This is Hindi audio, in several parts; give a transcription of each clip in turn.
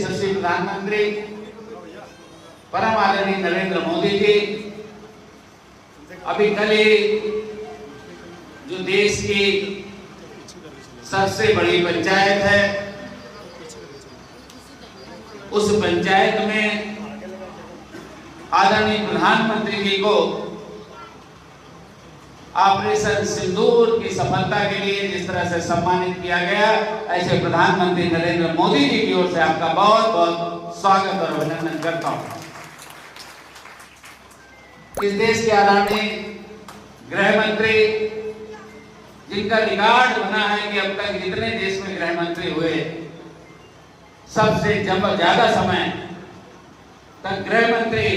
यशस्वी प्रधानमंत्री परम आदरणीय नरेंद्र मोदी जी अभी कल ही जो देश की सबसे बड़ी पंचायत है, उस पंचायत में आदरणीय प्रधानमंत्री जी को ऑपरेशन सिंदूर की सफलता के लिए जिस तरह से सम्मानित किया गया, ऐसे प्रधानमंत्री नरेंद्र मोदी जी की ओर से आपका बहुत बहुत स्वागत और अभिनंदन करता हूं। इस देश के आदरणीय गृह मंत्री, जिनका रिकॉर्ड बना है कि अब तक जितने देश में गृह मंत्री हुए सबसे ज्यादा समय तक गृह मंत्री,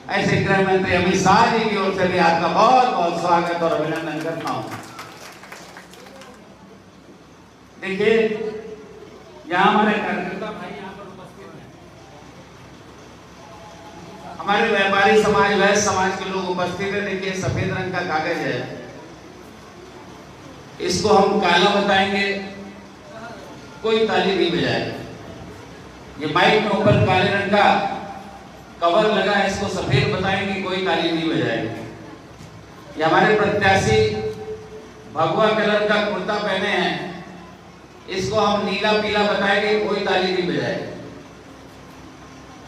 ऐसे गृह मंत्री अमित शाह जी की ओर से भी आपका बहुत बहुत स्वागत और अभिनंदन करता हूं। देखिए, यहां हमारे कार्यकर्ता भाई यहां पर उपस्थित हैं, हमारे व्यापारी समाज, वैश्य समाज के लोग उपस्थित हैं। देखिए, सफेद रंग का कागज है, इसको हम काला बताएंगे, कोई ताली नहीं बजाएगा। ये माइक में ऊपर काले रंग का कवर लगा है, इसको सफेद बताएंगे, कोई ताली नहीं बजाएगी। ये हमारे प्रत्याशी भगवा कलर का कुर्ता पहने हैं, इसको हम नीला पीला बताएंगे, कोई ताली नहीं बजाएगी।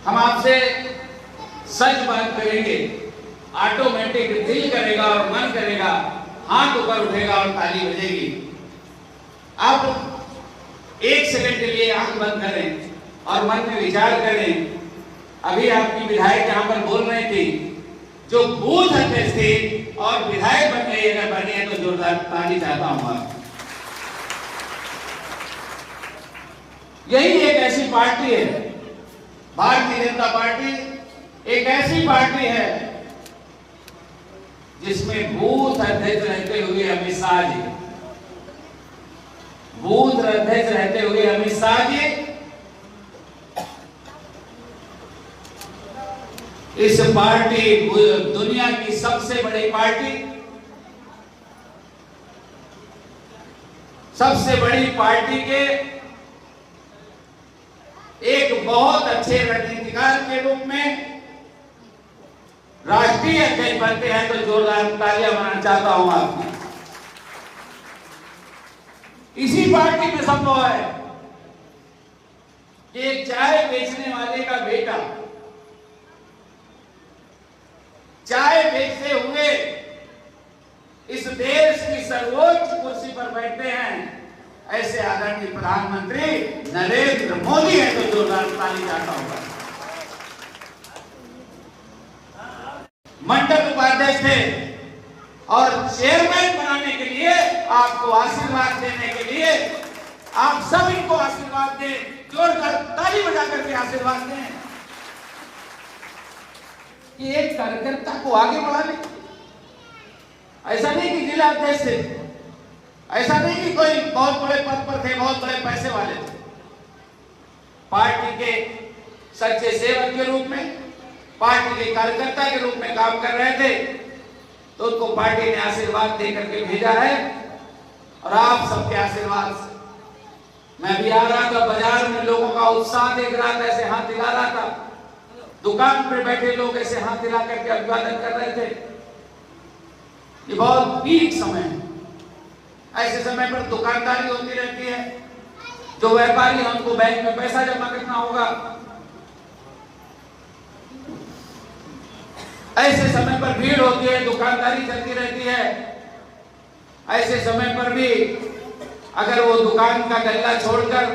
हम आपसे सच बात करेंगे, ऑटोमेटिक दिल करेगा और मन करेगा, हाथ ऊपर उठेगा और ताली बजेगी। आप एक सेकंड के लिए आंख बंद करें और मन में विचार करें। अभी आपकी विधायक यहां पर बोल रही थी, जो बूथ अध्यक्ष थी और विधायक बन गई, अगर बनी है तो जोरदार ताली चाहता हूं। यही एक ऐसी पार्टी है, भारतीय जनता पार्टी एक ऐसी पार्टी है जिसमें बूथ अध्यक्ष रहते हुए अमित शाह जी, बूथ अध्यक्ष रहते हुए अमित शाह जी इस पार्टी, दुनिया की सबसे बड़ी पार्टी, सबसे बड़ी पार्टी के एक बहुत अच्छे रणनीतिकार के रूप में राष्ट्रीय अध्यक्ष बनते हैं, तो जोरदार तालियां बजाना चाहता हूं आपकी। इसी पार्टी में संभव है कि एक चाय बेचने वाले का बेटा चाय बेचते हुए इस देश की सर्वोच्च कुर्सी पर बैठते हैं, ऐसे आदरणीय प्रधानमंत्री नरेंद्र मोदी है, तो जोरदार ताली चाहता हूं। मंडल उपाध्यक्ष थे और चेयरमैन बनाने के लिए, आपको आशीर्वाद देने के लिए, आप सब इनको आशीर्वाद दें, जोरदार ताली बजा करके आशीर्वाद दें कि एक कार्यकर्ता को आगे बढ़ाने। ऐसा नहीं कि जिला अध्यक्ष थे, ऐसा नहीं कि कोई बहुत बड़े पद पर थे, बहुत बड़े पैसे वाले थे। पार्टी के सच्चे सेवक के रूप में, पार्टी के कार्यकर्ता के रूप में काम कर रहे थे, तो उनको पार्टी ने आशीर्वाद देकर के भेजा है। और आप सबके आशीर्वाद से मैं भी आ रहा था, बाजार में लोगों का उत्साह देख रहा था, ऐसे हाथ हिला रहा था, दुकान पर बैठे लोग ऐसे हाथ हिला करके अभिवादन कर रहे थे। ये बहुत पीक समय है, ऐसे समय पर दुकानदारी होती रहती है, जो व्यापारी है उनको बैंक में पैसा जमा करना होगा। ऐसे समय पर भीड़ होती है, दुकानदारी चलती रहती है। ऐसे समय पर भी अगर वो दुकान का गल्ला छोड़कर,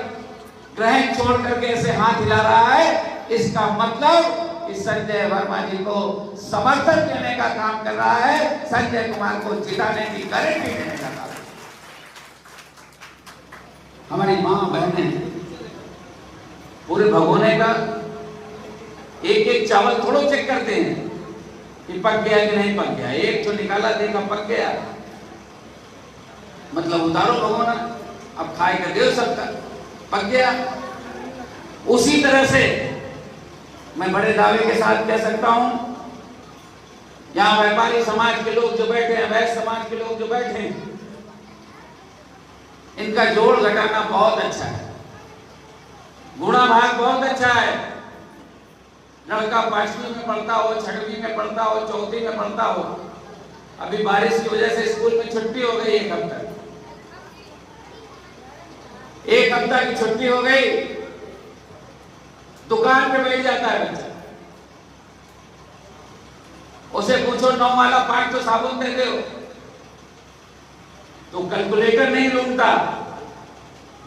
ग्राहक छोड़ करके ऐसे हाथ हिला रहा है, इसका मतलब इस संजय वर्मा जी को समर्थन देने का काम कर रहा है, संजय कुमार को जिताने की गारंटी देने का काम। हमारी मां बहनें पूरे भगोने का एक एक चावल थोड़ा चेक करते हैं कि पक गया कि नहीं पक गया। एक तो निकाला, देखा पक गया, मतलब उतारो भगोना, अब खाएगा देव सबका, पक गया। उसी तरह से मैं बड़े दावे के साथ कह सकता हूं, यहाँ व्यापारी समाज के लोग जो बैठे हैं, वैश्य समाज के लोग जो बैठे हैं, इनका जोड़ घटाना बहुत अच्छा है। गुणा भाग बहुत अच्छा है। लड़का 5वीं में पढ़ता हो, 6वीं में पढ़ता हो, 4वीं में पढ़ता हो, अभी बारिश की वजह से स्कूल में छुट्टी हो गई, एक हफ्ता की छुट्टी हो गई, दुकान पे बैठ जाता है बच्चा। उसे पूछो 9 वाला 5 तो साबुन देते हो, तो कैलकुलेटर नहीं ढूंढता,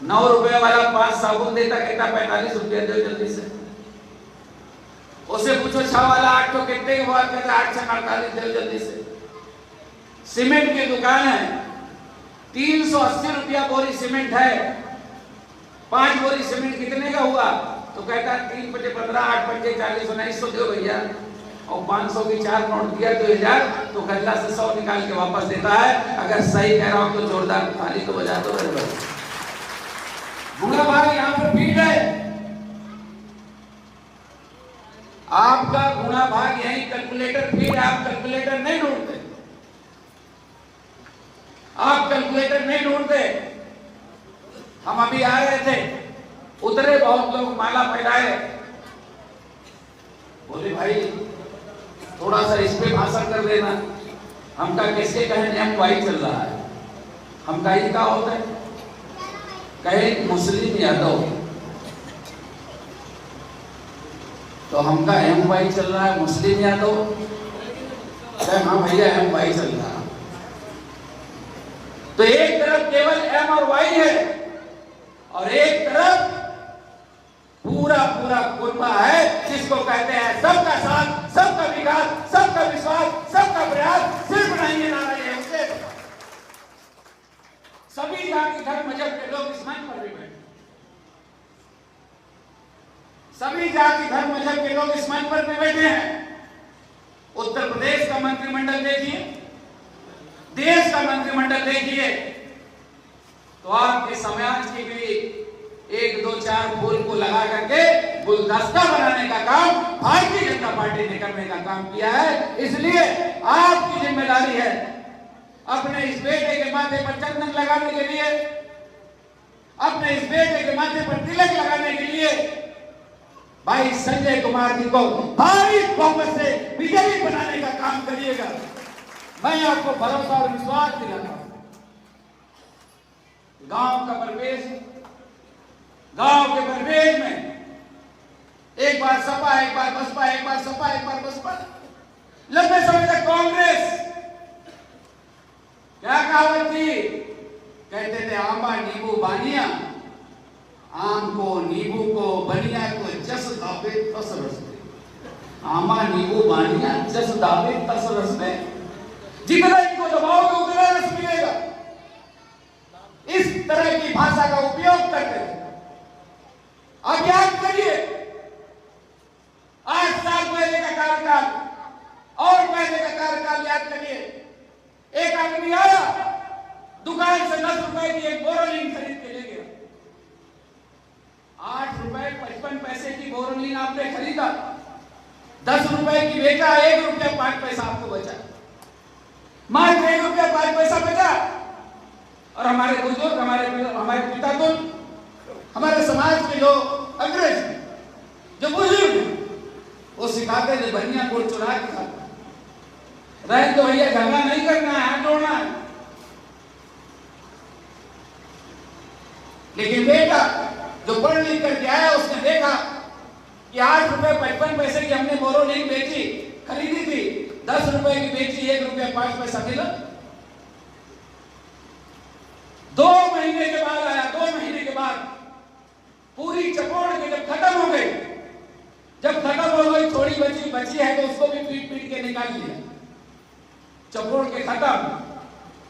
9 रुपए वाला 5 साबुन देता, कहता 45 रुपया दो जल्दी से। उसे पूछो 6 वाला 8 तो कितने के बाद, कहता 8 6 48 दो जल्दी से। सीमेंट की दुकान है, 380 रुपया बोरी सीमेंट है, 5 बोरी सीमेंट कितने का हुआ, तो कहता 3 बटे 15 8 बटे 40 1900 दो भैया, और 500 की 4 नोट दिया 2000, तो गल्ला से 100 निकाल के वापस देता है। अगर सही कह रहा हूं तो जोरदार ताली तो बजा दो मेरे भाई। गुणा भाग यहां पर फीड है, आपका गुणा भाग यही कैलकुलेटर फीड है। आप कैलकुलेटर नहीं ढूंढते, आप कैलकुलेटर नहीं ढूंढते। हम अभी आ रहे थे, उतरे बहुत लोग माला फैलाए, बोले भाई थोड़ा सा इस पे भाषण कर देना। हम का किसके कहे MY चल रहा है, हम का ये क्या होता है, कहे मुस्लिम यादव, तो हम का MY चल रहा है मुस्लिम यादव, कहे हाँ भैया MY चल रहा है। तो एक तरफ केवल M और Y है, और एक तरफ पूरा पूरा कुर्बा है, जिसको कहते हैं सबका साथ, सबका विकास, सबका विश्वास, सबका प्रयास। सिर्फ नहीं है नारा ये उससे सभी जाति धर्म मजहब के लोग इस मंच पर भी बैठे, सभी जाति धर्म मजहब के लोग इस मंच पर भी बैठे हैं। उत्तर प्रदेश का मंत्रिमंडल देखिए, देश का मंत्रिमंडल देखिए, तो आपके समाज की भी 1 2 4 फूल को लगा करके गुलदस्ता बनाने का काम भारतीय जनता पार्टी ने करने का काम किया है। इसलिए आपकी जिम्मेदारी है अपने इस बेटे के माथे पर चंदन लगाने के लिए, अपने इस बेटे के माथे पर तिलक लगाने के लिए भाई संजय कुमार जी को भारी बहुमत से विजयी बनाने का काम करिएगा। मैं आपको भरोसा और विश्वास दिलाता हूं। गांव का परिवेश, गांव के परिवेश में एक बार सपा, एक बार बसपा, एक बार सपा, एक बार बसपा, लंबे समय तक कांग्रेस। क्या कहावत थी, कहते थे आंबा नींबू बानिया, आम को नींबू को बनिया को जस दावे तस रस में। आंबा नींबू बानिया जस दावे तस रस में, जितना इनको दबाओगे उतना रस मिलेगा। इस तरह की भाषा का उपयोग करते थे। अब याद करिए 8 साल पहले का कार्यकाल और पहले का कार्यकाल याद करिए। एक आदमी आया, दुकान से 10 रुपए की एक बोरोलिन खरीद के ले गया। 8 रुपए 55 पैसे की बोरोलिन आपने खरीदा, 10 रुपए की बेचा, 1 रुपया 5 पैसा आपको बचा, मात्र 1 रुपया 5 पैसा बचा। और हमारे बुजुर्ग, हमारे पिता तो हमारे समाज के जो अग्रज, जो बुजुर्ग, वो सिखाते थे बनिया गुड़ चुरा के खाता, रहे तो भैया झगड़ा नहीं करना है, हाथ जोड़ना है। लेकिन बेटा जो पढ़ लिख करके आया, उसने देखा कि 8 रुपए 55 पैसे की हमने बोरोलिन बेची, खरीदी थी, 10 रुपए की बेची, 1 रुपया 5 पैसा मिला। 2 महीने के बाद आया, 2 महीने के बाद पूरी चपोड़ के जब खत्म हो गई, जब खत्म हो गई, थोड़ी बची है तो उसको भी पीट पीट के निकाल लिया। चपोड़ के खत्म,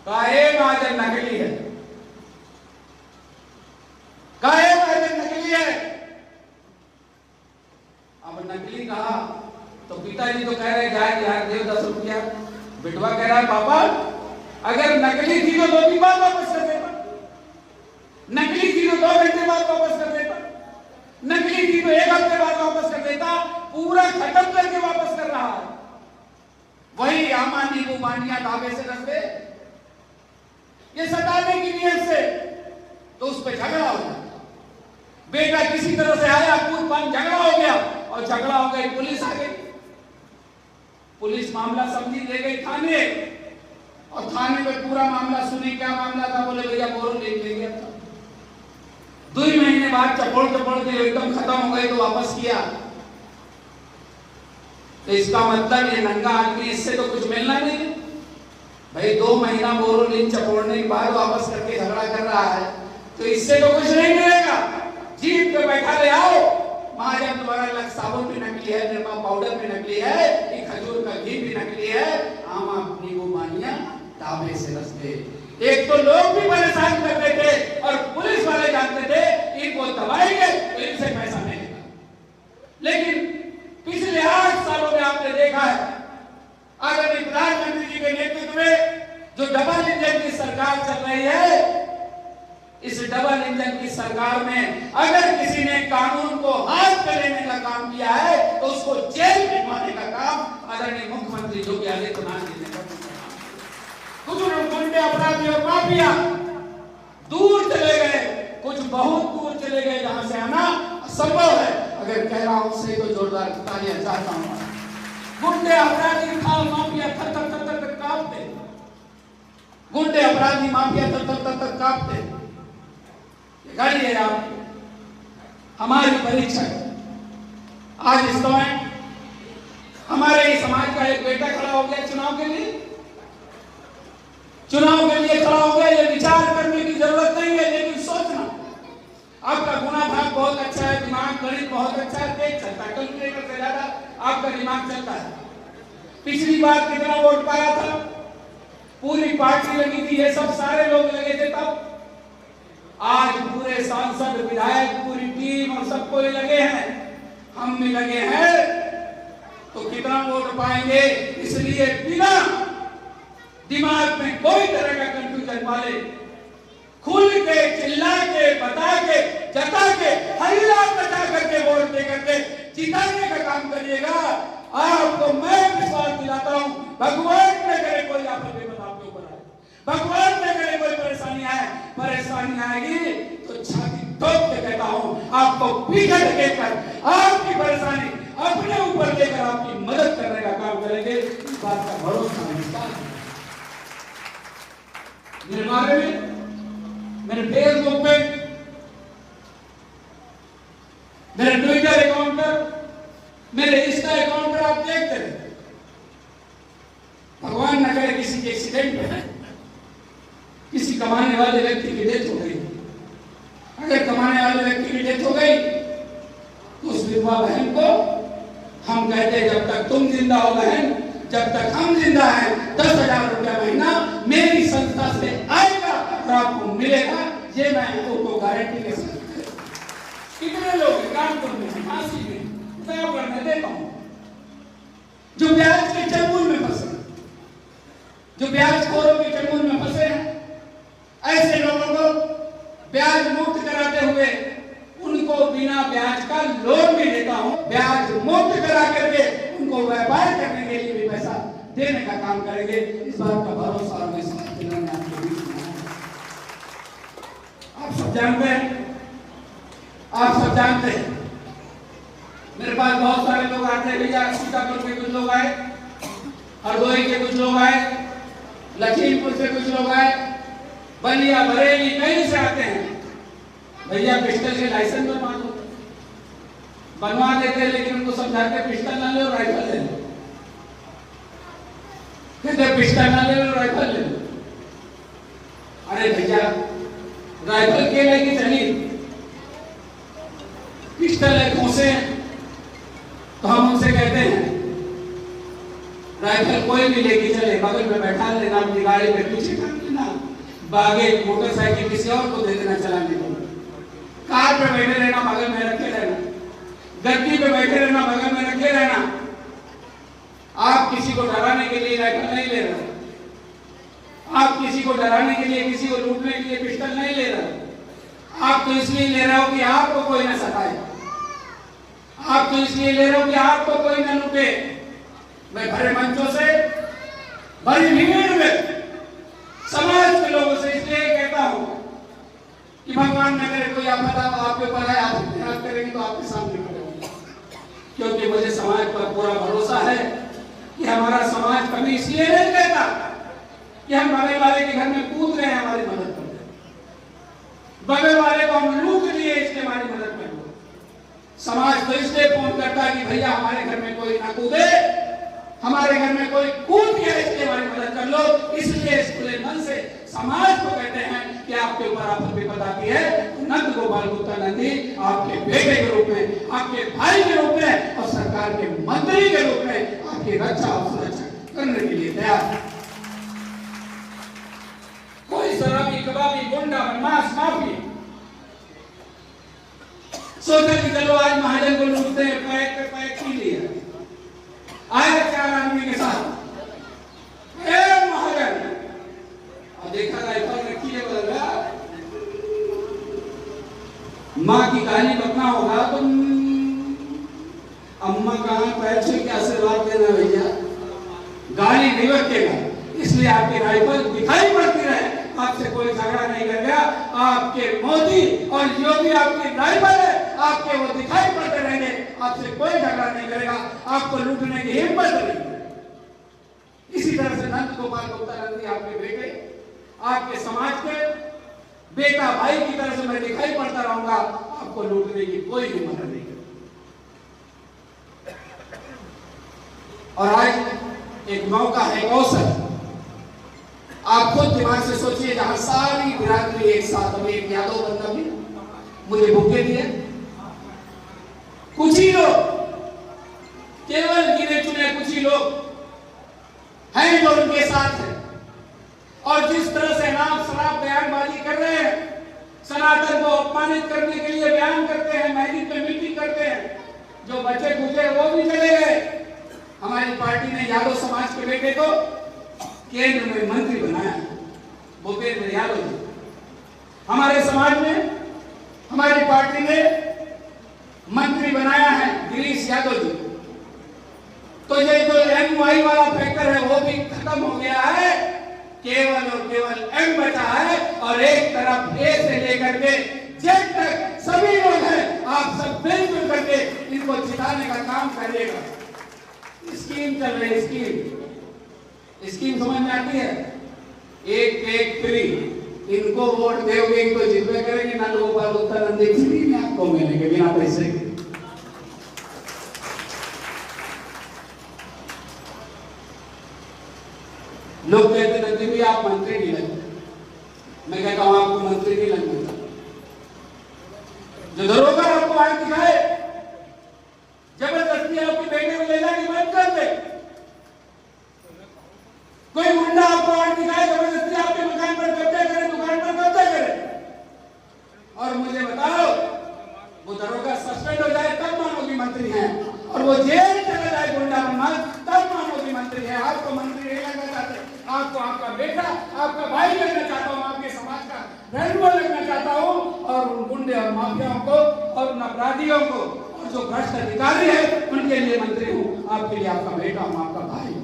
काहे महाजन नकली है, काहे महाजन नकली है। अब नकली कहा तो पिताजी तो कह रहे जाए यार देव 10 रुपया, बिटवा कह रहा है पापा अगर नकली थी तो 2 दिन बाद वापस कर देता, नकली थी तो 2 घंटे बाद वापस कर देता, नकली थी तो 1 हफ्ते बाद वापस कर देता, पूरा खत्म करके वापस कर रहा है। वही आमा नींबू बानिया दावे से रस्ते, ये सताने की नीयत से, तो उस पर झगड़ा हो जाता। बेटा किसी तरह से आया, कूद पान झगड़ा हो गया, और झगड़ा हो गई, पुलिस आ गई। पुलिस मामला समझी ले गई थाने, और थाने में पूरा मामला सुनी। क्या मामला था? बोले भैया बोरो ले गया था। 2 महीने बाद चपोड़ के एकदम खत्म हो गए तो वापस किया। तो इसका मतलब ये नंगा आदमी, इससे तो कुछ मिलना नहीं है भाई। 2 महीना बोरोलिन चपोड़ने के बाद वापस करके झगड़ा कर रहा है, तो इससे तो कुछ नहीं मिलेगा। जीप पे बैठा ले आओ, महाजन तुम्हारा लग साबुन भी नकली है, निर्मा पाउडर भी नकली है, ये खजूर का घी भी नकली है, आम अपनी वो मानिया ताबे से रसते। एक तो लोग भी परेशान करते थे और पुलिस वाले जानते थे इनको दबाएंगे तो इनसे पैसा मिलेगा। लेकिन पिछले 8 सालों में आपने देखा है, आदरणीय प्रधानमंत्री जी के नेतृत्व में जो डबल इंजन की सरकार चल रही है, इस डबल इंजन की सरकार में अगर किसी ने कानून को हाथ में लेने का काम किया है तो उसको जेल भिजवाने का काम आदरणीय मुख्यमंत्री योगी आदित्यनाथ जी ने किया। कुछ गुंडे अपराधी और माफिया दूर चले गए, कुछ बहुत दूर चले गए जहां से आना असंभव है। अगर कह रहा हूं सही तो जोरदार तालियां चाहता हूं। गुंडे अपराधी था माफिया थर थर थर थर कांपते, गुंडे अपराधी माफिया थर थर थर थर कांपते। गाड़िए आप हमारी परीक्षा आज इस समय हमारे ही समाज का एक बेटा खड़ा हो गया चुनाव के लिए खड़ा हो गया। ये विचार करने की जरूरत नहीं है, लेकिन सोचना। आपका गुना भाग बहुत अच्छा है, दिमाग गणित बहुत अच्छा है, तेज चलता है, कैलकुलेटर से ज्यादा आपका दिमाग चलता है। पिछली बार कितना वोट पाया था? पूरी पार्टी लगी थी, ये सब सारे लोग लगे थे तब। आज पूरे सांसद, विधायक, पूरी टीम और सब कोई लगे हैं, हम भी लगे हैं, तो कितना वोट पाएंगे? इसलिए बिना दिमाग में कोई तरह का कंफ्यूजन वाले खुल के, चिल्ला के, बता के, जता के, हल्ला बचा करके वोट दे करके जिताने का काम करिएगा। आपको मैं विश्वास दिलाता हूं, भगवान न करे कोई आपके आपके ऊपर आए, भगवान न करे कोई परेशानी आएगी तो छाती ठोक के कहता हूं, आपको पीछे ढकेलकर आपकी परेशानी अपने ऊपर लेकर आपकी मदद करने का काम करेंगे। इस बात का भरोसा मेरे बारे में, मेरे फेसबुक पे, मेरे ट्विटर अकाउंट पर, मेरे इंस्टा अकाउंट पर आप देखते रहे। भगवान न करे किसी के एक्सीडेंट में किसी कमाने वाले व्यक्ति की डेथ हो गई। अगर कमाने वाले व्यक्ति की डेथ हो गई तो उस विधवा बहन को हम कहते हैं, जब तक तुम जिंदा हो बहन, जब तक हम जिंदा हैं, 10,000 रुपया महीना मेरी संस्था से आएगा और आपको मिलेगा। ये मैं आपको गारंटी के साथ। कितने लोग काम करने में, फांसी में, तय करने देता हूं, जो ब्याज के चंगुल में फंसे, जो ब्याज खोरों के चंगुल में फंसे हैं, ऐसे लोगों को ब्याज मुक्त कराते हुए उनको बिना ब्याज का लोन भी देता हूं। ब्याज मुक्त करा करके उनको व्यापार करने के लिए भी पैसा देने का काम करेंगे। इस बात का भरोसा और विश्वास दिलाने आपके बीच में है। आप सब जानते हैं, मेरे पास बहुत सारे लोग आते हैं। भैया सीतापुर के कुछ लोग आए, हरदोई के कुछ लोग आए, लखीमपुर से कुछ लोग आए, बलिया, बरेली, कहीं से आते हैं। भैया पिस्टल के लाइसेंस बनवा देते हैं, लेकिन उनको समझा के पिस्टल ना ले, राइफल ले लो। कहते पिस्टल ना ले लो, राइफल ले लो। अरे भैया राइफल के लेके चली, पिस्टल है खोसे, तो हम उनसे कहते हैं राइफल कोई भी लेके चले, बगल में बैठा लेना, अपनी गाड़ी पे पीछे टांग लेना, बागे मोटरसाइकिल किसी और को दे देना चलाने को। कार पे बैठे रहना, बगल में रखे रहना, गद्दी पे बैठे रहना, बगल में रखे रहना। आप किसी को डराने के लिए राइफल नहीं ले रहे, आप किसी को डराने के लिए, किसी को लूटने के लिए पिस्टल नहीं ले रहे। आप तो इसलिए ले रहे हो कि आपको कोई न सताए, आप तो इसलिए ले रहे हो कि आपको कोई न लूटे। मैं भरे मंचों से, बड़ी भीड़ में समाज के लोगों से इसलिए कहता हूं कि भगवान न करे कोई आपदा आपके ऊपर आए, आप याद करेंगे तो आपके सामने खड़े होंगे, क्योंकि मुझे समाज पर पूरा भरोसा है कि हमारा समाज कभी इसलिए नहीं कहता कि हम बगल वाले के घर में कूद रहे हैं हमारी मदद कर दे, बगल वाले को हम लूट लिए इसलिए हमारी मदद कर दो। समाज तो इसलिए फोन करता है कि भैया हमारे घर में कोई ना कूदे, हमारे घर में कोई कूद गया इसलिए हमारी मदद कर लो। इसलिए इस खुले मन से समाज को कहते हैं कि आपके ऊपर आफत विपद आती है, नंद गोपाल गुप्ता नंदी आपके बेटे के रूप में, आपके भाई के रूप में और सरकार के मंत्री के रूप में आपकी रक्षा और सुरक्षा करने के लिए तैयार है। कोई शराबी कबाबी गुंडा बदमाश माफी सोचा कि चलो आज महाजन को लूटते हैं, पैक पे पैक पी लिया, आया 4 आदमी के साथ महाजन और देखा राइफल रखी है, बोला माँ की गाली बकना होगा तो अम्मा कहाँ पैर छू के आशीर्वाद देना भैया, गाली नहीं बकेगा, इसलिए आपकी राइफल दिखाई पड़ती रहे, आपसे कोई झगड़ा नहीं कर गया, आपके मोदी और योगी आपकी राइफल है, आपके वो दिखाई पड़ते रहेंगे, आपसे कोई झगड़ा नहीं करेगा, आपको लूटने की हिम्मत नहीं। इसी तरह से नंद गोपाल गुप्ता नंदी आपके बेटे, आपके समाज के बेटा भाई की तरह से मैं दिखाई पड़ता रहूंगा, आपको लूटने की कोई हिम्मत नहीं करेगा। और आज एक मौका है, एक अवसर, आप खुद दिमाग से सोचिए, जहां सारी बिरादरी एक साथ, अभी एक यादव बंदा भी मुझे भूखे दिए, कुछ ही लोग, केवल गिने चुने कुछ ही लोग हैं जो उनके साथ हैं, और जिस तरह से नाम शराब बयानबाजी कर रहे हैं, सनातन को अपमानित करने के लिए बयान करते हैं, मैदान पे मीटिंग करते हैं, जो बचे खुचे वो भी चले गए। हमारी पार्टी ने यादव समाज के बेटे को केंद्र में मंत्री बनाया, भूपेंद्र यादव जी। हमारे समाज में हमारी पार्टी ने मंत्री बनाया है गिरीश यादव जी। तो ये जो एमवाई वाला फैक्टर है वो भी खत्म हो गया है, केवल और केवल एम बचा है, और एक तरफ ए से लेकर के जेड तक सभी लोग हैं। आप सब मिलजुल करके इनको जिताने का काम करिएगा। स्कीम चल रही है, स्कीम समझ में आती है, एक फ्री, इनको वोट दोगे इनको जितने करेंगे, नंद गोपाल गुप्ता नंदी फ्री में आपको मिलेंगे बिना पैसे के। लोग कहते नंदी भी आप मंत्री नहीं लगते, मैं कहता हूं आपको मंत्री नहीं लगना। जो दरोगा आपको आए दिखाए, जबरदस्ती आपके बेटे को ले जाके बंद कर दे, कोई गुंडा आपको आड़ दिखाए, जबरदस्ती आपके मकान पर कब्जा करे, दुकान पर कब्जा करे, और मुझे बताओ वो दरोगा सस्पेंड हो जाए तब मानोगी मंत्री है, और वो जेल चला जाए गुंडा बदमाश तब मानोगी मंत्री है। आपको मंत्री नहीं लगना चाहते, आपको आपका बेटा, आपका भाई लगना चाहता हूँ, आपके समाज का रहनुमा लगना चाहता हूँ, और उन गुंडे और माफियाओं को और उन अपराधियों को और जो भ्रष्ट अधिकारी है उनके लिए मंत्री हूँ, आपके लिए आपका बेटा हूँ, आपका भाई।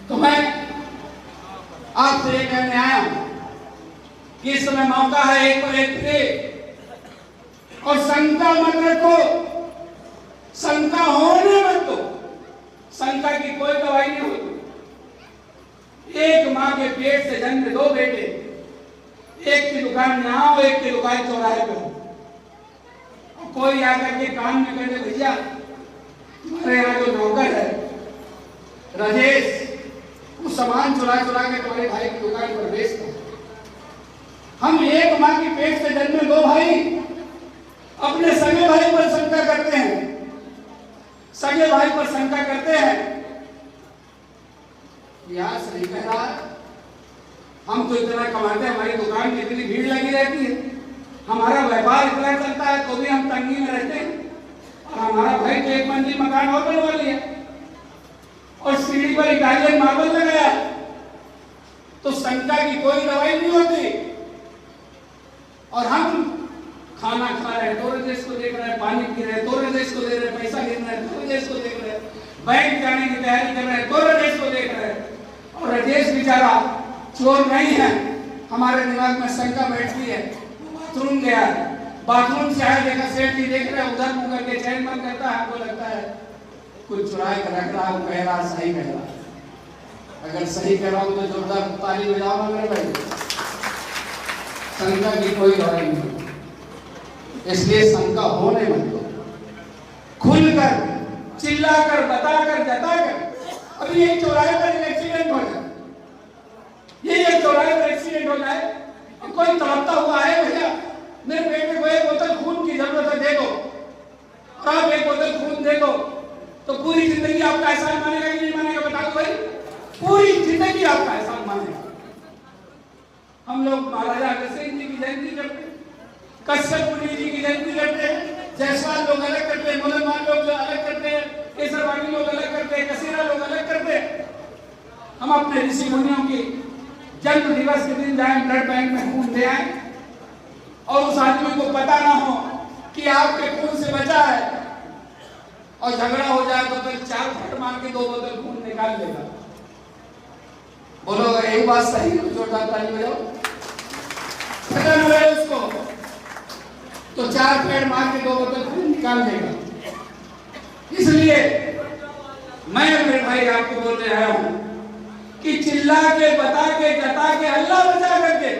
तो मैं आपसे ये कहने आया कि इस समय मौका है, एक पर एक थे, और शंका मत रखो, शंका होने मत दो, शंका की कोई दवाई नहीं होती। एक माँ के पेट से जन्मे 2 बेटे, एक की दुकान यहाँ, एक की दुकान चौराहे पर, और कोई आकर के कान में कहते भैया हमारे यहाँ जो नौकर है राजेश, वो सामान चुरा चुरा के तुम्हारे भाई की दुकान पर बेचता है। हम एक माँ की पेट से जन्मे 2 भाई अपने सगे भाई पर शंका करते हैं, सगे भाई पर शंका करते हैं, यार सही कह रहा है, हम तो इतना कमाते हैं, हमारी दुकान में इतनी भीड़ लगी रहती है, हमारा व्यापार इतना चलता है, तो भी हम तंगी में रहते हैं, और हमारा भाई तो 1 मंजिल मकान और बनवा लिया और सीढ़ी पर इटालियन मार्बल लगाया, तो शंका की कोई दवाई नहीं होती। और हम खाना खा रहे हैं तो देश को देख रहे हैं, पानी पी रहे हैं तो देश को दे रहे हैं, पैसा गिन रहे हैं तो देश को देख रहे हैं, बैंक जाने की तैयारी कर रहे हैं तो देश को देख रहे हैं। और राजेश बेचारा चोर नहीं है। हमारे दिमाग में शंका बैठती है, बाथरूम गया, बाथरूम से आया, देखा सेठ जी देख रहे, उधर मुंह करके चैन बंद करता है, हमको लगता है कुछ चुरा के रख रहा है, कह रहा सही कह रहा। अगर सही कह रहा हूं तो जोरदार ताली बजाओ ना मेरे भाई। शंका की कोई लड़ाई नहीं, इसलिए शंका होने मत दो। खुलकर, चिल्लाकर, बताकर, जताकर। अभी यही चौराहे पर एक्सीडेंट हो जाए, ये चौराहे पर एक्सीडेंट हो जाए, कोई तड़पता हुआ है, भैया मेरे पेट में कोई बोतल खून की जरूरत है, दे दो, और आप एक बोतल खून दे दो, तो पूरी जिंदगी आपका एहसान मानेगा कि नहीं मानेगा, बता दो भाई। पूरी जिंदगी आपका एहसान मानेगा। हम लोग महाराजा अग्रसेन जी की जयंती करते हैं, कश्यप मुनि जी की जयंती करते हैं, जायसवाल लोग अलग करते हैं, मुसलमान लोग अलग करते हैं, केसरवाणी लोग अलग करते हैं, कसेरा लोग अलग करते हैं। हम अपने ऋषि मुनियों की जन्म दिवस के दिन जाएं, ब्लड बैंक में खून दे आए, और उस आदमी को पता ना हो कि आपके खून से बचा है, और झगड़ा हो जाए तो फिर 4 फट मार के 2 बोतल खून निकाल लेगा। बोलो अगर यही बात सही है तो जोरदार ताली बजाओ। पता न रहे उसको तो 4 पेड़ मार के 2 बोतल खून निकाल लेगा। इसलिए मैं मेरे भाई आपको बोलते आया हूं कि चिल्ला के, बता के, जता के, अल्लाह बचा करके,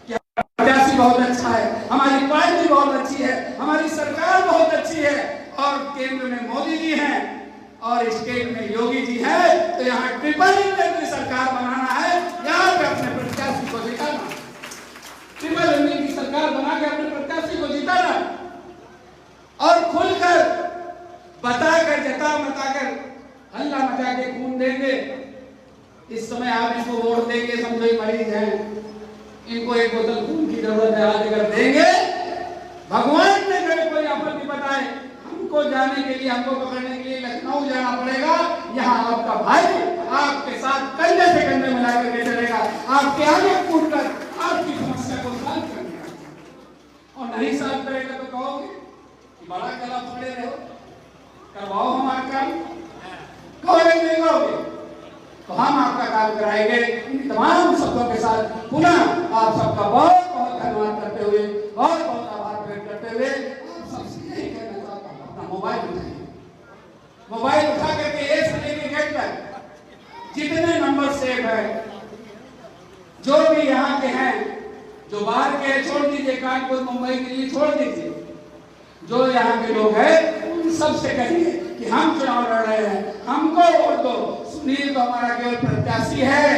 प्रत्याशी बहुत अच्छा है, हमारी पार्टी बहुत अच्छी है, हमारी सरकार बहुत अच्छी है, और केंद्र में मोदी जी हैं और स्टेट में योगी जी है, तो यहाँ ट्रिपल इंजन की सरकार बनाना है, यहाँ पे अपने प्रत्याशी को जिताना, ट्रिपल इंजन की सरकार बना के अपने प्रत्याशी को जिताना, और खुलकर बताकर, जता मताकर, हल्ला मचा के खून देंगे। इस समय आप इनको वोट देंगे, समझो ये मरीज है, इनको 1 बोतल खून की जरूरत है, आज अगर देंगे, भगवान ने कभी कोई आपत्ति बताए, हमको जाने के लिए, हमको पकड़ने के लिए लखनऊ जाना पड़ेगा, यहाँ आपका भाई आपके साथ कंधे से कंधे मिला करके चलेगा, आपके आगे कूदकर आपकी समस्या को सॉल्व करेगा। और नहीं सॉल्व करेगा तो कहोगे कि बड़ा गला पकड़े रहो, करवाओ हमारा काम, कहोगे नहीं कहोगे, तो हम आपका काम कराएंगे। इन तमाम शब्दों के साथ पुनः आप सबका बहुत बहुत धन्यवाद करते हुए, बहुत बहुत आभार व्यक्त करते हुए, आप सबसे यही कहना चाहता हूँ, अपना मोबाइल उठाइए, मोबाइल उठा करके ए से लेके गेट तक जितने नंबर सेव है, जो भी यहाँ के हैं, जो बाहर के छोड़ दीजिए, कानपुर मुंबई के लिए छोड़ दीजिए, जो यहाँ के लोग हैं उन सबसे कहिए कि हम चुनाव लड़ रहे हैं, हमको वोट दो। सुनील तो हमारा केवल प्रत्याशी है,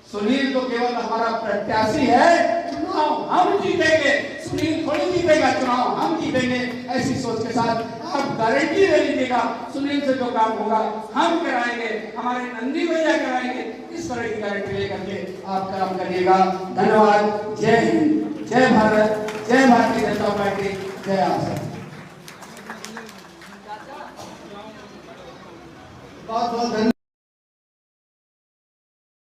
सुनील तो केवल हमारा प्रत्याशी है, चुनाव हम जीतेंगे, सुनील थोड़ी जीतेगा, चुनाव हम जीतेंगे। ऐसी सोच के साथ आप गारंटी ले लीजिएगा, सुनील से जो काम होगा हम कराएंगे, हमारे नंदी भैया कराएंगे, इस तरह की गारंटी लेकर के आप काम करिएगा। धन्यवाद। जय हिंद, जय भारत, जय भारतीय जनता पार्टी, जय आप। बहुत बहुत धन्यवाद।